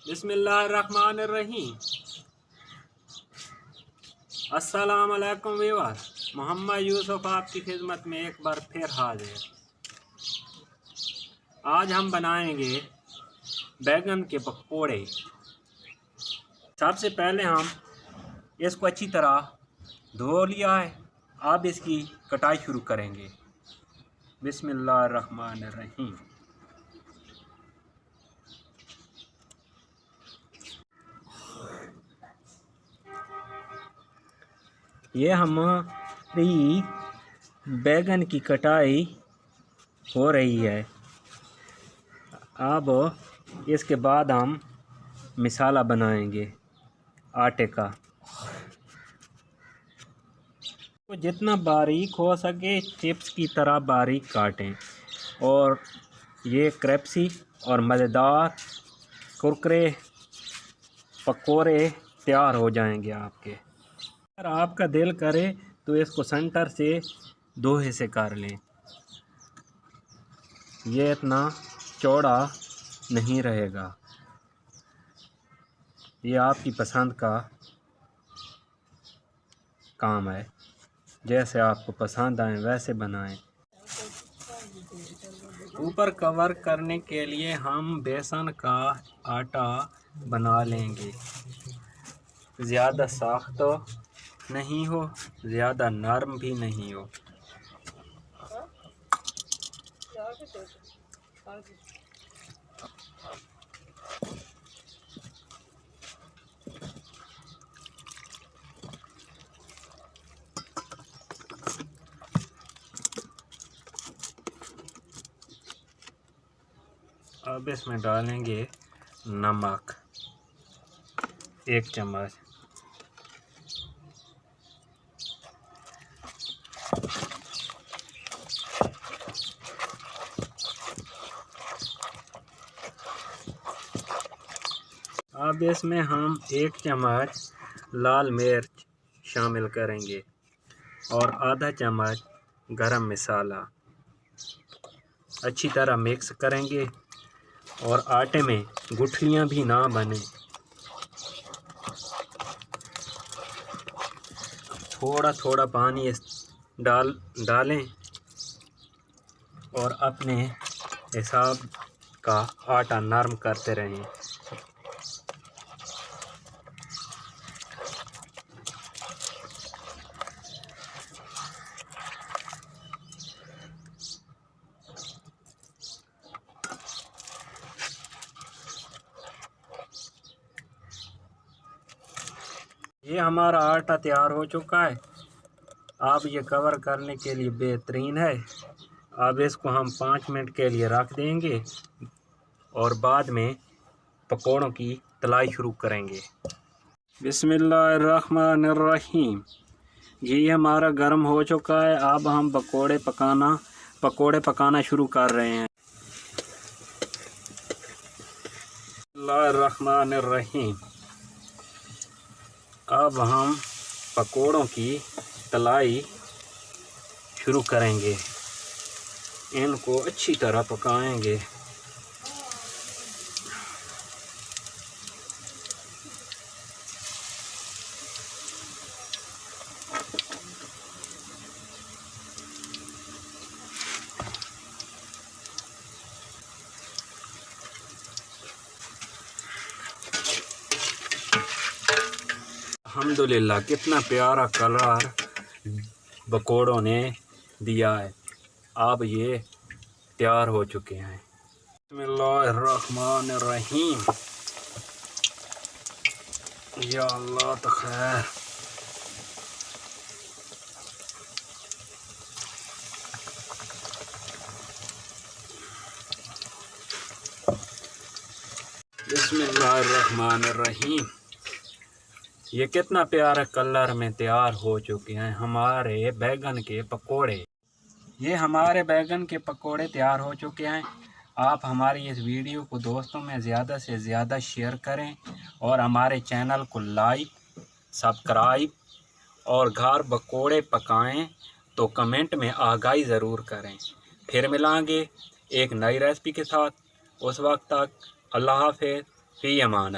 बिस्मिल्लाहिर्रहमानिर्रहीम। अस्सलाम वालेकुम व्यूअर, मोहम्मद यूसुफ आपकी खिदमत में एक बार फिर हाजिर। आज हम बनाएंगे बैगन के पकौड़े। सबसे पहले हम इसको अच्छी तरह धो लिया है। अब इसकी कटाई शुरू करेंगे। बिस्मिल्लाहिर्रहमानिर्रहीम। ये हमारी बैगन की कटाई हो रही है। अब इसके बाद हम मसाला बनाएंगे आटे का। तो जितना बारीक हो सके चिप्स की तरह बारीक काटें और ये क्रिस्पी और मज़ेदार कुरकुरे पकोड़े तैयार हो जाएंगे आपके। अगर आपका दिल करे तो इसको सेंटर से 2 हिस्से कर लें। ये इतना चौड़ा नहीं रहेगा। ये आपकी पसंद का काम है, जैसे आपको पसंद आए वैसे बनाएं। ऊपर कवर करने के लिए हम बेसन का आटा बना लेंगे। ज़्यादा सख्त नहीं हो, ज़्यादा नरम भी नहीं हो। अब इसमें डालेंगे नमक 1 चम्मच, अब इसमें हम 1 चम्मच लाल मिर्च शामिल करेंगे और आधा चम्मच गरम मसाला। अच्छी तरह मिक्स करेंगे और आटे में गुठलियां भी ना बने। थोड़ा थोड़ा पानी डालें और अपने हिसाब का आटा नरम करते रहें। ये हमारा आटा तैयार हो चुका है। अब ये कवर करने के लिए बेहतरीन है। अब इसको हम 5 मिनट के लिए रख देंगे और बाद में पकौड़ों की तलाई शुरू करेंगे। बिस्मिल्लाहिर्रहमानिर्रहीम। घी हमारा गर्म हो चुका है। अब हम पकौड़े पकाना शुरू कर रहे हैं। बिस्मिल्लाहिर्रहमानिर्रहीम। अब हम पकोड़ों की तलाई शुरू करेंगे। इनको अच्छी तरह पकाएंगे। अल्हम्दुलिल्लाह, कितना प्यारा कलर पकोड़ों ने दिया है। अब ये तैयार हो चुके हैं। बिस्मिल्लाहिर्रहमानिर्रहीम। या अल्लाह तो खैर। बिस्मिल्लाहिर्रहमानिर्रहीम। ये कितना प्यारा कलर में तैयार हो चुके हैं हमारे बैगन के पकोड़े। ये हमारे बैगन के पकोड़े तैयार हो चुके हैं। आप हमारी इस वीडियो को दोस्तों में ज़्यादा से ज़्यादा शेयर करें और हमारे चैनल को लाइक, सब्सक्राइब और घर पकोड़े पकाएं तो कमेंट में आगाही ज़रूर करें। फिर मिलांगे एक नई रेसिपी के साथ। उस वक्त तक अल्लाह हाफ़िज़, फ़ी अमान।